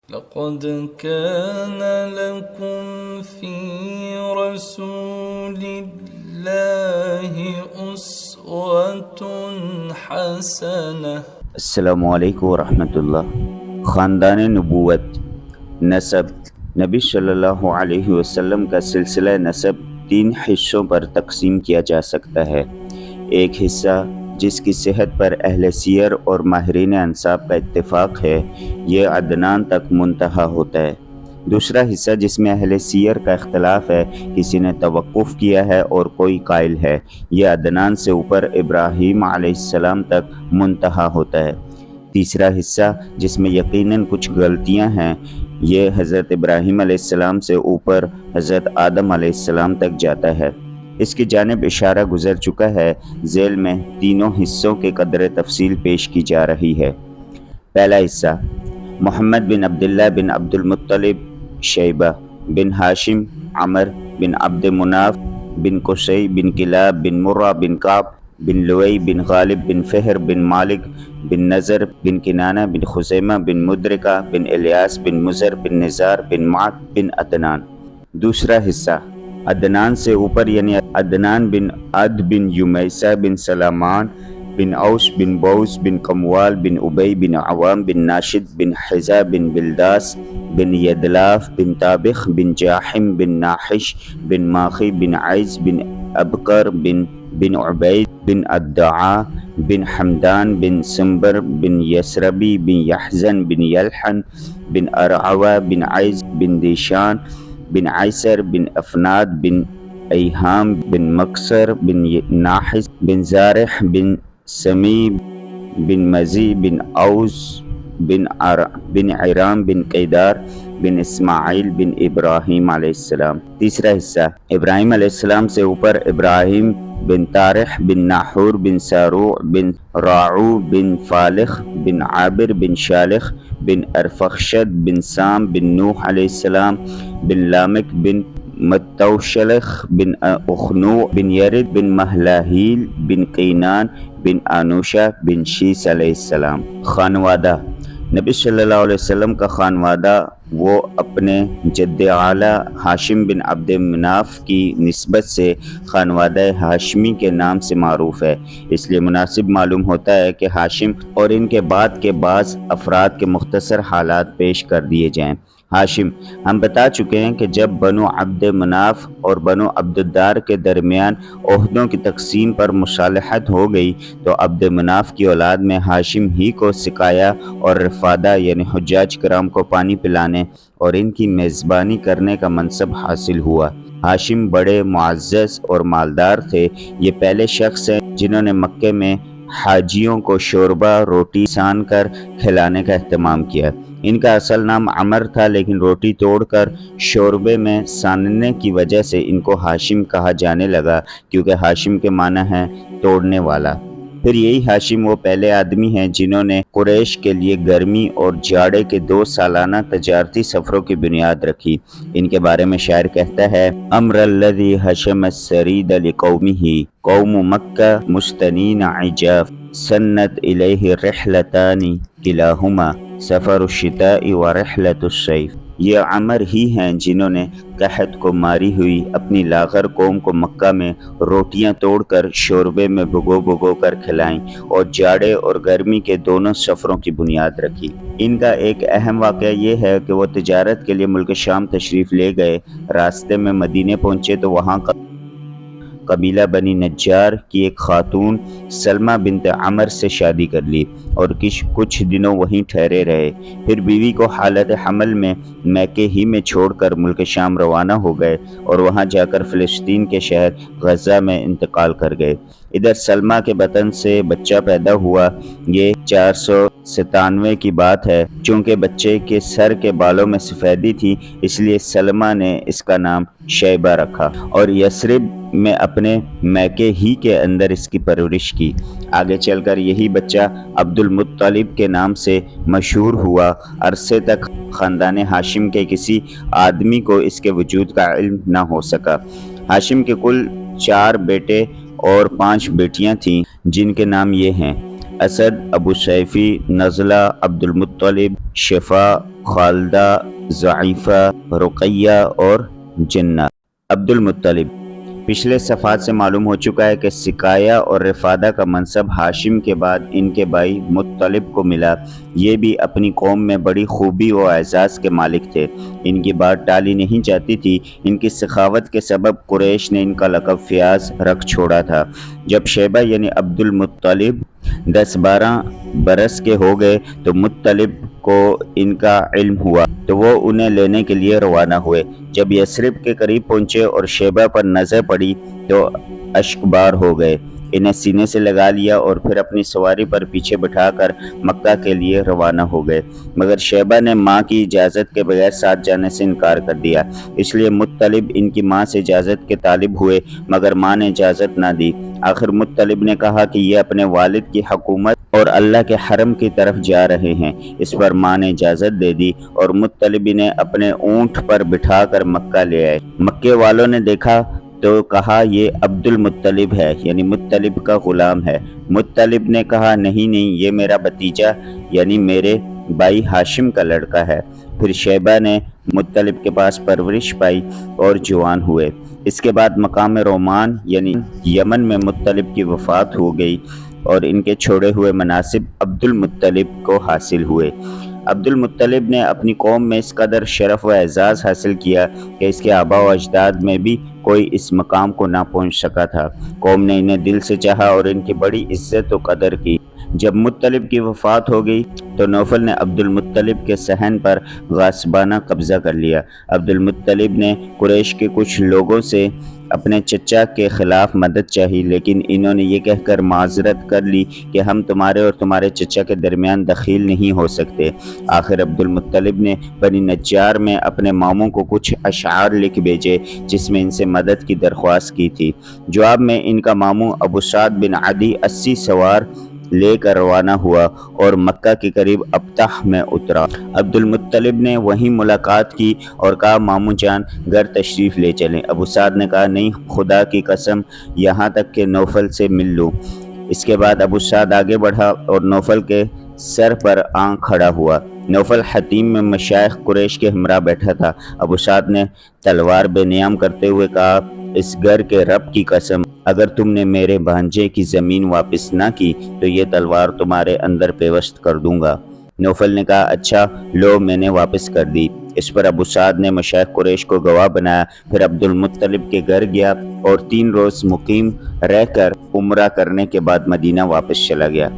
لقد كان لكم في رسول الله أسوة حسنة۔ السلام علیکم ورحمۃ اللہ۔ خاندان نبوت، نسب۔ نبی صلی اللہ علیہ وسلم کا سلسلہ نسب 3 حصوں پر تقسیم کیا جا سکتا ہے۔ ایک حصہ جس کی صحت پر اہل سیر اور ماہرین انساب کا اتفاق ہے، یہ عدنان تک منتہا ہوتا ہے۔ دوسرا حصہ جس میں اہل سیر کا اختلاف ہے، کسی نے توقف کیا ہے اور کوئی قائل ہے، یہ عدنان سے اوپر ابراہیم علیہ السلام تک منتہا ہوتا ہے۔ تیسرا حصہ جس میں یقیناً کچھ غلطیاں ہیں، یہ حضرت ابراہیم علیہ السلام سے اوپر حضرت آدم علیہ السلام تک جاتا ہے۔ اس کی جانب اشارہ گزر چکا ہے۔ ذیل میں تینوں حصوں کے قدر تفصیل پیش کی جا رہی ہے۔ پہلا حصہ: محمد بن عبداللہ بن عبد المطلب، شیبہ بن ہاشم، عمر بن عبد مناف بن قصی بن کلاب بن مرہ بن کعب بن لوئی بن غالب بن فہر بن مالک بن نظر بن کنانہ بن خزیمہ بن مدرکہ بن الیاس بن مزر بن نزار بن معد بن عدنان۔ دوسرا حصہ: عدنان سے اوپر یعنی عدنان بن عد بن یمیسہ بن سلامان بن اوس بن بوس بن قموال بن ابی بن عوام بن ناشد بن حزا بن بلداس بن یدلاف بن طابخ بن جاحم بن ناحش بن ماخی بن عیز بن ابکر بن عبید بن ادعا بن حمدان بن سمبر بن یسربی بن یحزن بن یلحن بن ارعوہ بن عیز بن دیشان بن عیسر بن افناد بن ایہام بن مکسر بن ناحس بن زارح بن سمی بن مزی بن اوس بن عرام بن قیدار بن اسماعیل بن ابراہیم علیہ السلام۔ تیسرا حصہ: ابراہیم علیہ السلام سے اوپر ابراہیم بن طارح بن ناحور بن ساروع بن راعو بن فالخ بن عابر بن شالخ بن ارفخشد بن سام بن نوح علیہ السلام بن لامک بن متوشلخ بن اخنوع بن یرد بن مہلاہیل بن قینان بن آنوشہ بن شیس علیہ السلام۔ خانوادہ: نبی صلی اللہ علیہ وسلم کا خانوادہ وہ اپنے جد اعلیٰ ہاشم بن عبد مناف کی نسبت سے خانوادہ ہاشمی کے نام سے معروف ہے، اس لیے مناسب معلوم ہوتا ہے کہ ہاشم اور ان کے بعد کے بعض افراد کے مختصر حالات پیش کر دیے جائیں۔ ہاشم: ہم بتا چکے ہیں کہ جب بنو عبد مناف اور بنو عبد الدار کے درمیان عہدوں کی تقسیم پر مصالحت ہو گئی تو عبد مناف کی اولاد میں ہاشم ہی کو سقایا اور رفادہ یعنی حجاج کرام کو پانی پلانے اور ان کی میزبانی کرنے کا منصب حاصل ہوا۔ ہاشم بڑے معزز اور مالدار تھے۔ یہ پہلے شخص ہیں جنہوں نے مکے میں حاجیوں کو شوربہ روٹی سان کر کھلانے کا اہتمام کیا۔ ان کا اصل نام عمر تھا، لیکن روٹی توڑ کر شوربے میں ساننے کی وجہ سے ان کو ہاشم کہا جانے لگا، کیونکہ ہاشم کے معنی ہے توڑنے والا۔ پھر یہی ہاشم وہ پہلے آدمی ہیں جنہوں نے قریش کے لیے گرمی اور جاڑے کے 2 سالانہ تجارتی سفروں کی بنیاد رکھی۔ ان کے بارے میں شاعر کہتا ہے: امر الذی حشم السرید لقومہ قوم مکہ مستنین عجاف سنت الیہ رحلتان کلاہما سفر الشتاء و رحلت الصیف۔ یہ عمر ہی ہیں جنہوں نے قحط کو ماری ہوئی اپنی لاغر قوم کو مکہ میں روٹیاں توڑ کر شوربے میں بھگو کر کھلائیں اور جاڑے اور گرمی کے دونوں سفروں کی بنیاد رکھی۔ ان کا ایک اہم واقعہ یہ ہے کہ وہ تجارت کے لیے ملک شام تشریف لے گئے۔ راستے میں مدینے پہنچے تو وہاں قبیلہ بنی نجار کی ایک خاتون سلمہ بنت عمر سے شادی کر لی اور کچھ دنوں وہیں ٹھہرے رہے۔ پھر بیوی کو حالت حمل میں میکے ہی میں چھوڑ کر ملک شام روانہ ہو گئے اور وہاں جا کر فلسطین کے شہر غزہ میں انتقال کر گئے۔ ادھر سلمہ کے بطن سے بچہ پیدا ہوا۔ یہ 497 کی بات ہے۔ چونکہ بچے کے سر کے بالوں میں سفیدی تھی، اس لیے سلمہ نے اس کا نام شیبہ رکھا اور یثرب میں اپنے میکے ہی کے اندر اس کی پرورش کی۔ آگے چل کر یہی بچہ عبد المطلب کے نام سے مشہور ہوا۔ عرصے تک خاندان ہاشم کے کسی آدمی کو اس کے وجود کا علم نہ ہو سکا۔ ہاشم کے کل 4 بیٹے اور 5 بیٹیاں تھیں، جن کے نام یہ ہیں: اسد، ابو سیفی، نزلہ، عبد المطلب، شفا، خالدہ، ضعیفہ، رقیہ اور جنہ۔ عبد المطلب۔ پچھلے صفحات سے معلوم ہو چکا ہے کہ سقایہ اور رفادہ کا منصب ہاشم کے بعد ان کے بھائی مطلب کو ملا۔ یہ بھی اپنی قوم میں بڑی خوبی و اعزاز کے مالک تھے، ان کی بات ٹالی نہیں جاتی تھی۔ ان کی سخاوت کے سبب قریش نے ان کا لقب فیاض رکھ چھوڑا تھا۔ جب شیبہ یعنی عبد المطلب 10-12 برس کے ہو گئے تو مطلب کو ان کا علم ہوا تو وہ انہیں لینے کے لیے روانہ ہوئے۔ جب یثرب کے قریب پہنچے اور شیبہ پر نظر پڑی تو اشکبار ہو گئے، انہیں سینے سے لگا لیا اور پھر اپنی سواری پر پیچھے بٹھا کر مکہ کے لیے روانہ ہو گئے، مگر شیبہ نے ماں کی اجازت کے بغیر ساتھ جانے سے انکار کر دیا۔ اس لیے مطلب ان کی ماں سے اجازت کے طالب ہوئے مگر ماں نے اجازت نہ دی۔ آخر مطلب نے کہا کہ یہ اپنے والد کی حکومت اور اللہ کے حرم کی طرف جا رہے ہیں۔ اس پر ماں نے اجازت دے دی اور مطلب نے اپنے اونٹ پر بٹھا کر مکہ لے آئے۔ مکے والوں نے دیکھا تو کہا یہ عبد المطلب ہے، یعنی مطلب کا غلام ہے۔ مطلب نے کہا نہیں یہ میرا بھتیجا یعنی میرے بھائی ہاشم کا لڑکا ہے۔ پھر شیبہ نے مطلب کے پاس پرورش پائی اور جوان ہوئے۔ اس کے بعد مقام رومان یعنی یمن میں مطلب کی وفات ہو گئی اور ان کے چھوڑے ہوئے مناصب عبد المطلب کو حاصل ہوئے۔ عبد المطلب نے اپنی قوم میں اس قدر شرف و اعزاز حاصل کیا کہ اس کے آباء و اجداد میں بھی کوئی اس مقام کو نہ پہنچ سکا تھا۔ قوم نے انہیں دل سے چاہا اور ان کی بڑی عزت و قدر کی۔ جب مطلب کی وفات ہو گئی تو نوفل نے عبد المطلب کے صحن پر غاصبانہ قبضہ کر لیا۔ عبد المطلب نے قریش کے کچھ لوگوں سے اپنے چچا کے خلاف مدد چاہی، لیکن انہوں نے یہ کہہ کر معذرت کر لی کہ ہم تمہارے اور تمہارے چچا کے درمیان دخیل نہیں ہو سکتے۔ آخر عبد المطلب نے بنی نجار میں اپنے ماموں کو کچھ اشعار لکھ بھیجے جس میں ان سے مدد کی درخواست کی تھی۔ جواب میں ان کا ماموں ابو سعد بن عدی 80 سوار لے کر روانہ ہوا اور مکہ کے قریب ابتح میں اترا۔ عبد المطلب نے وہیں ملاقات کی اور کہا ماموں جان گھر تشریف لے چلیں۔ ابو سعد نے کہا نہیں خدا کی قسم یہاں تک کہ نوفل سے مل لوں۔ اس کے بعد ابو سعد آگے بڑھا اور نوفل کے سر پر آن کھڑا ہوا۔ نوفل حتیم میں مشائخ قریش کے ہمراہ بیٹھا تھا۔ ابو سعد نے تلوار بے نیام کرتے ہوئے کہا اس گھر کے رب کی قسم اگر تم نے میرے بھانجے کی زمین واپس نہ کی تو یہ تلوار تمہارے اندر پیوست کر دوں گا۔ نوفل نے کہا اچھا لو میں نے واپس کر دی۔ اس پر ابو سعد نے مشائخ قریش کو گواہ بنایا، پھر عبد المطلب کے گھر گیا اور 3 روز مقیم رہ کر عمرہ کرنے کے بعد مدینہ واپس چلا گیا۔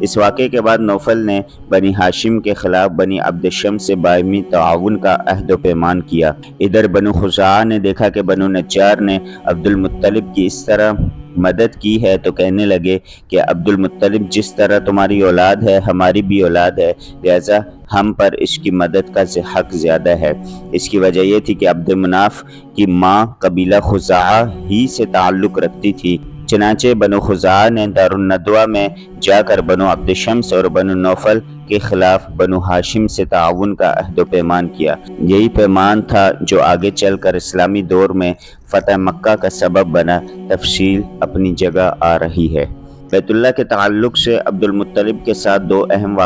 اس واقعے کے بعد نوفل نے بنی ہاشم کے خلاف بنی عبد شمس سے باہمی تعاون کا عہد و پیمان کیا۔ ادھر بنو خزاعہ نے دیکھا کہ بنو نجار نے عبد المطلب کی اس طرح مدد کی ہے تو کہنے لگے کہ عبد المطلب جس طرح تمہاری اولاد ہے ہماری بھی اولاد ہے، لہذا ہم پر اس کی مدد کا حق زیادہ ہے۔ اس کی وجہ یہ تھی کہ عبد مناف کی ماں قبیلہ خزاعہ ہی سے تعلق رکھتی تھی، چنانچہ بنو خزاعہ نے دارالندوہ میں جا کر بنو عبد شمس اور بنو نوفل کے خلاف بنو ہاشم سے تعاون کا عہد و پیمان کیا۔ یہی پیمان تھا جو آگے چل کر اسلامی دور میں فتح مکہ کا سبب بنا۔ تفصیل اپنی جگہ آ رہی ہے۔ بیت اللہ کے تعلق سے عبد المطلب کے ساتھ 2 اہم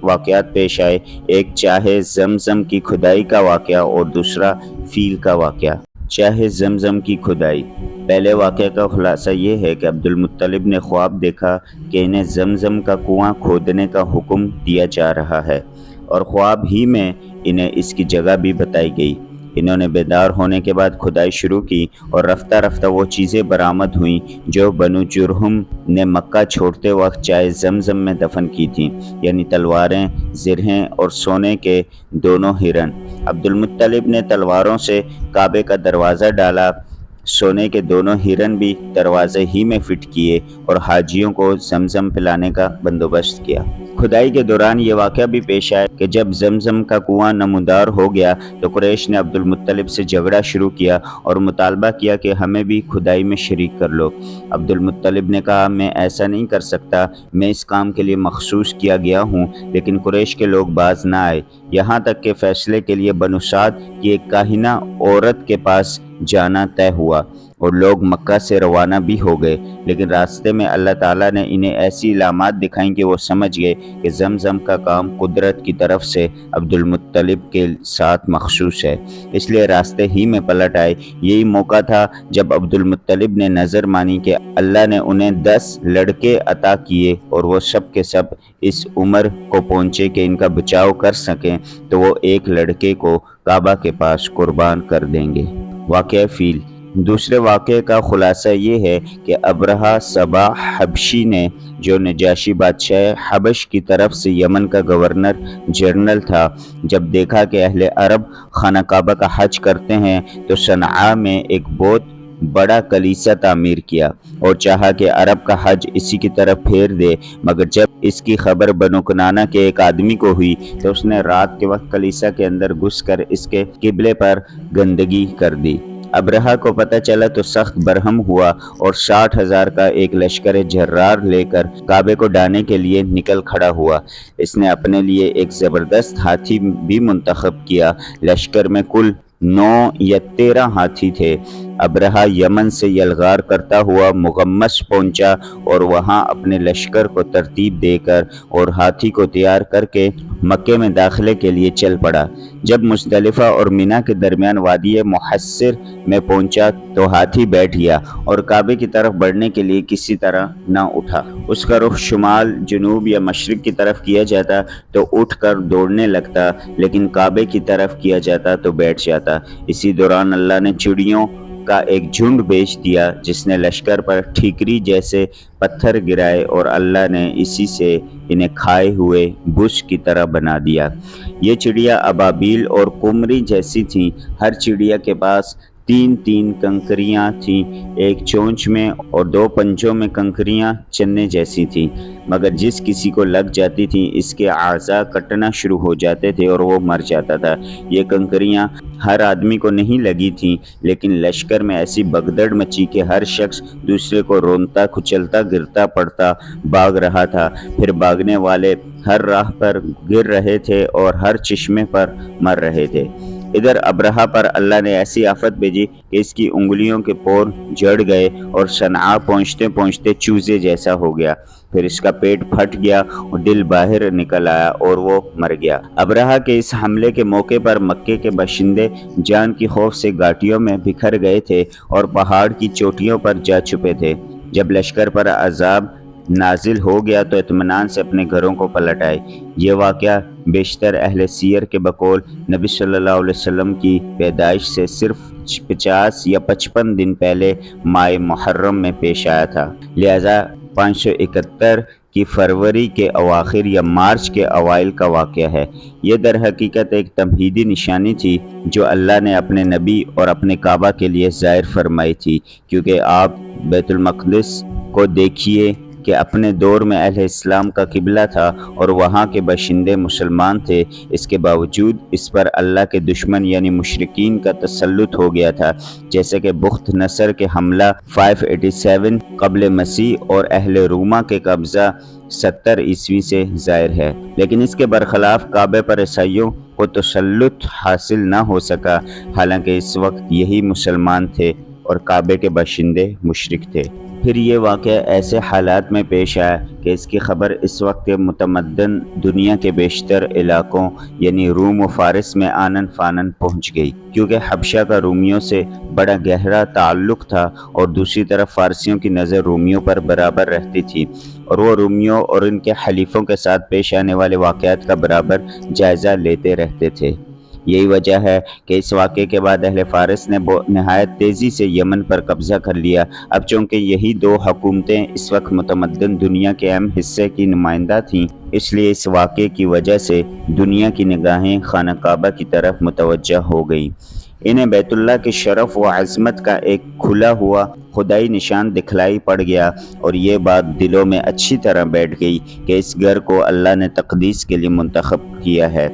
واقعات پیش آئے، ایک چاہے زمزم کی کھدائی کا واقعہ اور دوسرا فیل کا واقعہ۔ چاہے زمزم کی کھدائی۔ پہلے واقعہ کا خلاصہ یہ ہے کہ عبد المطلب نے خواب دیکھا کہ انہیں زمزم کا کنواں کھودنے کا حکم دیا جا رہا ہے اور خواب ہی میں انہیں اس کی جگہ بھی بتائی گئی۔ انہوں نے بیدار ہونے کے بعد کھدائی شروع کی اور رفتہ رفتہ وہ چیزیں برآمد ہوئیں جو بنو جرہم نے مکہ چھوڑتے وقت چائے زمزم میں دفن کی تھیں، یعنی تلواریں، زرہیں اور سونے کے 2 ہرن۔ عبد المطلب نے تلواروں سے کعبے کا دروازہ ڈالا، سونے کے 2 ہرن بھی دروازے ہی میں فٹ کیے اور حاجیوں کو زمزم پلانے کا بندوبست کیا۔ کھدائی کے دوران یہ واقعہ بھی پیش آیا کہ جب زمزم کا کنواں نمودار ہو گیا تو قریش نے عبد المطلب سے جھگڑا شروع کیا اور مطالبہ کیا کہ ہمیں بھی کھدائی میں شریک کر لو۔ عبد المطلب نے کہا میں ایسا نہیں کر سکتا، میں اس کام کے لیے مخصوص کیا گیا ہوں، لیکن قریش کے لوگ باز نہ آئے، یہاں تک کہ فیصلے کے لیے بنو سعد کی ایک کاہنہ عورت کے پاس جانا طے ہوا۔ اور لوگ مکہ سے روانہ بھی ہو گئے، لیکن راستے میں اللہ تعالیٰ نے انہیں ایسی علامات دکھائیں کہ وہ سمجھ گئے کہ زمزم کا کام قدرت کی طرف سے عبد المطلب کے ساتھ مخصوص ہے، اس لیے راستے ہی میں پلٹ آئے۔ یہی موقع تھا جب عبد المطلب نے نظر مانی کہ اللہ نے انہیں 10 لڑکے عطا کیے اور وہ سب کے سب اس عمر کو پہنچے کہ ان کا بچاؤ کر سکیں، تو وہ ایک لڑکے کو کعبہ کے پاس قربان کر دیں گے۔ واقعہ فیل۔ دوسرے واقعے کا خلاصہ یہ ہے کہ ابرہہ سبا حبشی نے، جو نجاشی بادشاہ حبش کی طرف سے یمن کا گورنر جنرل تھا، جب دیکھا کہ اہل عرب خانہ کعبہ کا حج کرتے ہیں تو صنعاء میں ایک بہت بڑا کلیسا تعمیر کیا اور چاہا کہ عرب کا حج اسی کی طرف پھیر دے، مگر جب اس کی خبر بنو کنانہ کے ایک آدمی کو ہوئی تو اس نے رات کے وقت کلیسا کے اندر گھس کر اس کے قبلے پر گندگی کر دی۔ ابرہہ کو پتہ چلا تو سخت برہم ہوا اور 60,000 کا ایک لشکر جرار لے کر کعبے کو ڈھانے کے لیے نکل کھڑا ہوا۔ اس نے اپنے لیے ایک زبردست ہاتھی بھی منتخب کیا۔ لشکر میں کل 9 یا 13 ہاتھی تھے۔ ابرہہ یمن سے یلغار کرتا ہوا مغمس پہنچا اور وہاں اپنے لشکر کو ترتیب دے کر اور ہاتھی کو تیار کر کے مکے میں داخلے کے لیے چل پڑا۔ جب مزدلفہ اور منی کے درمیان وادی محصر میں پہنچا تو ہاتھی بیٹھ گیا اور کعبے کی طرف بڑھنے کے لیے کسی طرح نہ اٹھا۔ اس کا رخ شمال، جنوب یا مشرق کی طرف کیا جاتا تو اٹھ کر دوڑنے لگتا، لیکن کعبے کی طرف کیا جاتا تو بیٹھ جاتا۔ اسی دوران اللہ نے چڑیوں کا ایک جھنڈ بھیج دیا جس نے لشکر پر ٹھیکری جیسے پتھر گرائے اور اللہ نے اسی سے انہیں کھائے ہوئے بش کی طرح بنا دیا۔ یہ چڑیا ابابیل اور قمری جیسی تھیں۔ ہر چڑیا کے پاس 3 کنکریاں تھیں، ایک چونچ میں اور 2 پنجوں میں کنکریاں چنے جیسی تھیں، مگر جس کسی کو لگ جاتی تھیں اس کے اعضاء کٹنا شروع ہو جاتے تھے اور وہ مر جاتا تھا۔ یہ کنکریاں ہر آدمی کو نہیں لگی تھیں، لیکن لشکر میں ایسی بگدڑ مچی کہ ہر شخص دوسرے کو رونتا، کچلتا، گرتا پڑتا بھاگ رہا تھا۔ پھر بھاگنے والے ہر راہ پر گر رہے تھے اور ہر چشمے پر مر رہے تھے۔ ادھر ابرہہ پر اللہ نے ایسی آفت بھیجی کہ اس کی انگلیوں کے پور جڑ گئے اور صنعاء پہنچتے پہنچتے چوزے جیسا ہو گیا۔ پھر اس کا پیٹ پھٹ گیا اور دل باہر نکل آیا اور وہ مر گیا۔ ابرہہ کے اس حملے کے موقع پر مکے کے باشندے جان کی خوف سے گھاٹیوں میں بکھر گئے تھے اور پہاڑ کی چوٹیوں پر جا چھپے تھے۔ جب لشکر پر عذاب نازل ہو گیا تو اطمینان سے اپنے گھروں کو پلٹ آئے۔ یہ واقعہ بیشتر اہل سیر کے بقول نبی صلی اللہ علیہ وسلم کی پیدائش سے صرف 50 یا 55 دن پہلے ماہ محرم میں پیش آیا تھا، لہذا 571 کی فروری کے اواخر یا مارچ کے اوائل کا واقعہ ہے۔ یہ در حقیقت ایک تمہیدی نشانی تھی جو اللہ نے اپنے نبی اور اپنے کعبہ کے لیے ظاہر فرمائی تھی، کیونکہ آپ بیت المقدس کو دیکھیے کہ اپنے دور میں اہل اسلام کا قبلہ تھا اور وہاں کے باشندے مسلمان تھے، اس کے باوجود اس پر اللہ کے دشمن یعنی مشرکین کا تسلط ہو گیا تھا، جیسے کہ بخت نصر کے حملہ 587 قبل مسیح اور اہل روما کے قبضہ 70 عیسوی سے ظاہر ہے۔ لیکن اس کے برخلاف کعبے پر عیسائیوں کو تسلط حاصل نہ ہو سکا، حالانکہ اس وقت یہی مسلمان تھے اور کعبے کے باشندے مشرک تھے۔ پھر یہ واقعہ ایسے حالات میں پیش آیا کہ اس کی خبر اس وقت کے متمدن دنیا کے بیشتر علاقوں یعنی روم و فارس میں آنن فانن پہنچ گئی، کیونکہ حبشہ کا رومیوں سے بڑا گہرا تعلق تھا اور دوسری طرف فارسیوں کی نظر رومیوں پر برابر رہتی تھی اور وہ رومیوں اور ان کے حلیفوں کے ساتھ پیش آنے والے واقعات کا برابر جائزہ لیتے رہتے تھے۔ یہی وجہ ہے کہ اس واقعے کے بعد اہل فارس نے نہایت تیزی سے یمن پر قبضہ کر لیا۔ اب چونکہ یہی 2 حکومتیں اس وقت متمدن دنیا کے اہم حصے کی نمائندہ تھیں، اس لیے اس واقعے کی وجہ سے دنیا کی نگاہیں خانہ کعبہ کی طرف متوجہ ہو گئیں۔ انہیں بیت اللہ کے شرف و عظمت کا ایک کھلا ہوا خدائی نشان دکھلائی پڑ گیا اور یہ بات دلوں میں اچھی طرح بیٹھ گئی کہ اس گھر کو اللہ نے تقدیس کے لیے منتخب کیا ہے۔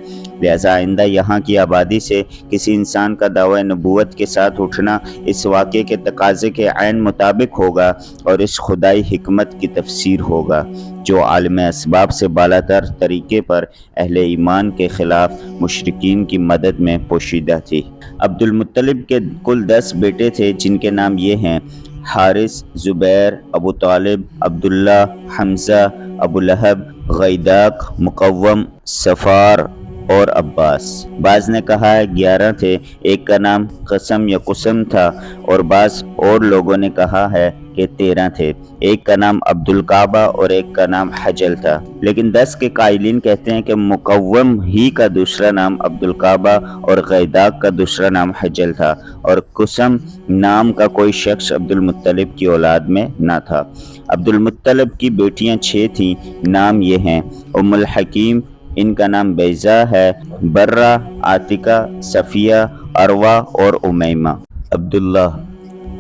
لہذا آئندہ یہاں کی آبادی سے کسی انسان کا دعوی نبوت کے ساتھ اٹھنا اس واقعے کے تقاضے کے عین مطابق ہوگا اور اس خدائی حکمت کی تفسیر ہوگا جو عالم اسباب سے بالاتر طریقے پر اہل ایمان کے خلاف مشرکین کی مدد میں پوشیدہ تھی۔ عبد المطلب کے کل 10 بیٹے تھے جن کے نام یہ ہیں: حارث، زبیر، ابو طالب، عبداللہ، حمزہ، ابو لہب، غیداق، مقوم، صفار اور عباس۔ بعض نے کہا ہے 11 تھے، ایک کا نام قسم یا قسم تھا، اور بعض اور لوگوں نے کہا ہے کہ 13 تھے، ایک کا نام عبد الکعبہ اور ایک کا نام حجل تھا۔ لیکن 10 کے قائلین کہتے ہیں کہ مقوم ہی کا دوسرا نام عبد الکعبہ اور غیداق کا دوسرا نام حجل تھا، اور قسم نام کا کوئی شخص عبد المطلب کی اولاد میں نہ تھا۔ عبد المطلب کی بیٹیاں 6 تھیں، نام یہ ہیں: ام الحکیم، ان کا نام بیضا ہے، برہ، عاتقہ، صفیہ، عروہ اور امیمہ۔ عبداللہ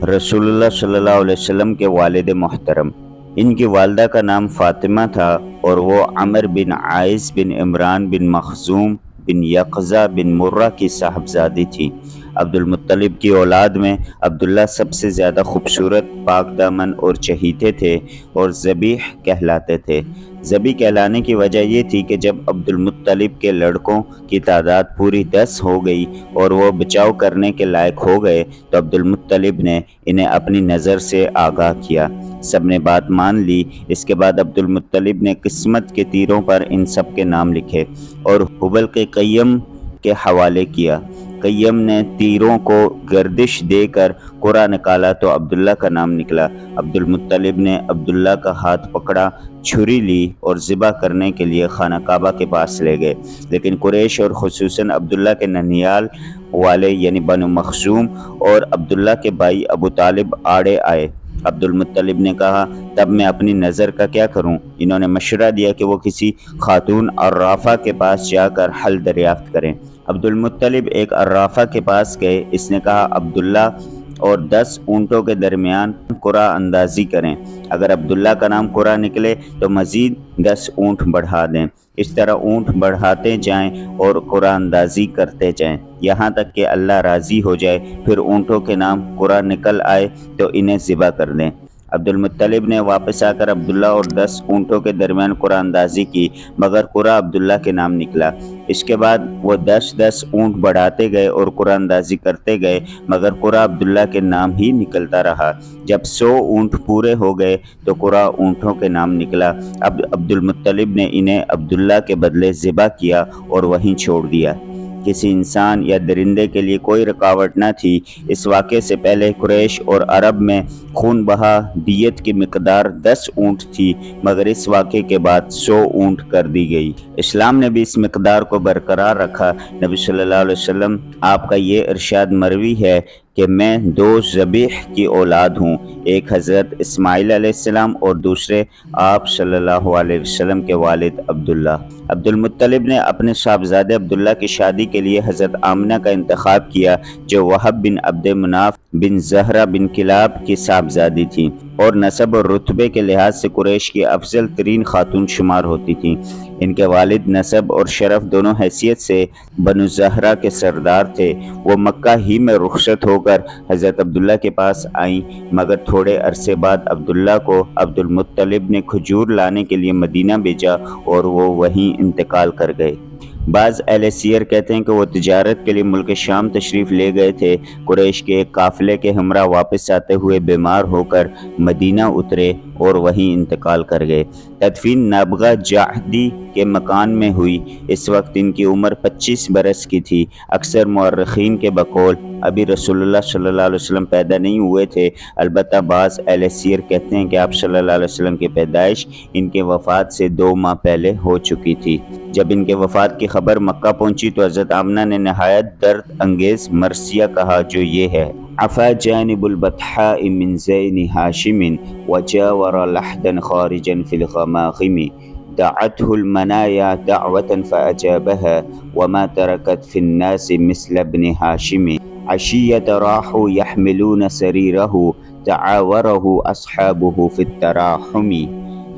رسول اللہ صلی اللہ علیہ وسلم کے والد محترم، ان کی والدہ کا نام فاطمہ تھا اور وہ عمر بن عائز بن عمران بن مخزوم بن یقظہ بن مرہ کی صاحبزادی تھی۔ عبد المطلب کی اولاد میں عبداللہ سب سے زیادہ خوبصورت، پاک دامن اور چہیتے تھے اور ذبیح کہلاتے تھے۔ ذبیح کہلانے کی وجہ یہ تھی کہ جب عبد المطلب کے لڑکوں کی تعداد پوری 10 ہو گئی اور وہ بچاؤ کرنے کے لائق ہو گئے تو عبد المطلب نے انہیں اپنی نظر سے آگاہ کیا۔ سب نے بات مان لی۔ اس کے بعد عبد المطلب نے قسمت کے تیروں پر ان سب کے نام لکھے اور حبل کے قیم کے حوالے کیا۔ قیم نے تیروں کو گردش دے کر قرہ نکالا تو عبداللہ کا نام نکلا۔ عبد المطلب نے عبداللہ کا ہاتھ پکڑا، چھری لی اور ذبح کرنے کے لیے خانہ کعبہ کے پاس لے گئے، لیکن قریش اور خصوصاً عبداللہ کے ننیال والے یعنی بنو مخزوم اور عبداللہ کے بھائی ابو طالب آڑے آئے۔ عبد المطلب نے کہا، تب میں اپنی نظر کا کیا کروں؟ انہوں نے مشورہ دیا کہ وہ کسی خاتون عرافہ کے پاس جا کر حل دریافت کریں۔ عبد المطلب ایک عرافہ کے پاس گئے۔ اس نے کہا، عبداللہ اور 10 اونٹوں کے درمیان قرعہ اندازی کریں، اگر عبداللہ کا نام قرعہ نکلے تو مزید 10 اونٹ بڑھا دیں۔ اس طرح اونٹ بڑھاتے جائیں اور قرعہ اندازی کرتے جائیں یہاں تک کہ اللہ راضی ہو جائے، پھر اونٹوں کے نام قرعہ نکل آئے تو انہیں ذبح کر دیں۔ عبد المطلب نے واپس آ کر عبداللہ اور 10 اونٹوں کے درمیان قرعہ اندازی کی، مگر قرعہ عبداللہ کے نام نکلا۔ اس کے بعد وہ 10 اونٹ بڑھاتے گئے اور قرعہ اندازی کرتے گئے، مگر قرعہ عبداللہ کے نام ہی نکلتا رہا۔ جب 100 اونٹ پورے ہو گئے تو قرعہ اونٹوں کے نام نکلا۔ اب عبد المطلب نے انہیں عبداللہ کے بدلے ذبح کیا اور وہیں چھوڑ دیا۔ کسی انسان یا درندے کے لیے کوئی رکاوٹ نہ تھی۔ اس واقعے سے پہلے قریش اور عرب میں خون بہا دیت کی مقدار 10 اونٹ تھی، مگر اس واقعے کے بعد 100 اونٹ کر دی گئی۔ اسلام نے بھی اس مقدار کو برقرار رکھا۔ نبی صلی اللہ علیہ وسلم آپ کا یہ ارشاد مروی ہے کہ میں 2 ذبیح کی اولاد ہوں، ایک حضرت اسماعیل علیہ السلام اور دوسرے آپ صلی اللہ علیہ وسلم کے والد عبداللہ۔ عبد المطلب نے اپنے صاحبزادے عبداللہ کی شادی کے لیے حضرت آمنہ کا انتخاب کیا جو وہب بن عبد مناف بن زہرہ بن کلاب کی صاحبزادی تھی اور نسب اور رتبے کے لحاظ سے قریش کی افضل ترین خاتون شمار ہوتی تھیں۔ ان کے والد نسب اور شرف دونوں حیثیت سے بنو زہرہ کے سردار تھے۔ وہ مکہ ہی میں رخصت ہو کر حضرت عبداللہ کے پاس آئیں، مگر تھوڑے عرصے بعد عبداللہ کو عبد المطلب نے کھجور لانے کے لیے مدینہ بھیجا اور وہ وہیں انتقال کر گئے۔ بعض اہل سیر کہتے ہیں کہ وہ تجارت کے لیے ملک شام تشریف لے گئے تھے۔ قریش کے ایک قافلے کے ہمراہ واپس آتے ہوئے بیمار ہو کر مدینہ اترے اور وہیں انتقال کر گئے۔ تدفین نابغہ جعدی کے مکان میں ہوئی۔ اس وقت ان کی عمر 25 برس کی تھی۔ اکثر مورخین کے بقول ابھی رسول اللہ صلی اللہ علیہ وسلم پیدا نہیں ہوئے تھے، البتہ بعض اہل سیر کہتے ہیں کہ آپ صلی اللہ علیہ وسلم کی پیدائش ان کے وفات سے 2 ماہ پہلے ہو چکی تھی۔ جب ان کے وفات کی خبر مکہ پہنچی تو حضرت آمنہ نے نہایت درد انگیز مرثیہ کہا جو یہ ہے: عفا جانب البطحاء من زین ہاشم وجاور لحدا خارجا فی الغماغم دعته المنایا دعوة فأجابها وما تركت في الناس مثل ابن هاشم عشية راحوا يحملون سريره تعاوره أصحابه في التراحم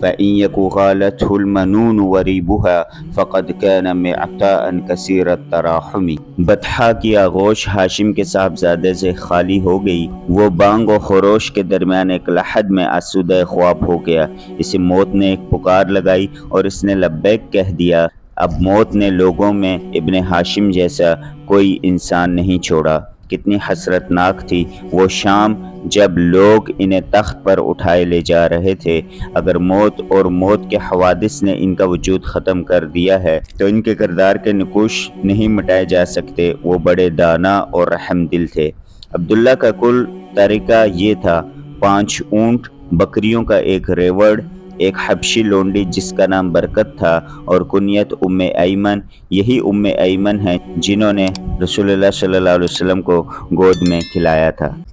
فإن يك غالته المنون وريبها فقد كان معطاء كثير التراحم۔ بطحا کی آغوش ہاشم کے صاحبزادے سے خالی ہو گئی، وہ بانگ و خروش کے درمیان ایک لحد میں آسودہ خواب ہو گیا۔ اسے موت نے ایک پکار لگائی اور اس نے لبیک کہہ دیا۔ اب موت نے لوگوں میں ابن ہاشم جیسا کوئی انسان نہیں چھوڑا۔ کتنی حسرت ناک تھی وہ شام جب لوگ انہیں تخت پر اٹھائے لے جا رہے تھے۔ اگر موت اور موت کے حوادث نے ان کا وجود ختم کر دیا ہے تو ان کے کردار کے نقوش نہیں مٹائے جا سکتے۔ وہ بڑے دانا اور رحم دل تھے۔ عبداللہ کا کل طریقہ یہ تھا: 5 اونٹ، بکریوں کا ایک ریوڑ، ایک حبشی لونڈی جس کا نام برکت تھا اور کنیت ام ایمن۔ یہی ام ایمن ہیں جنہوں نے رسول اللہ صلی اللہ علیہ وسلم کو گود میں کھلایا تھا۔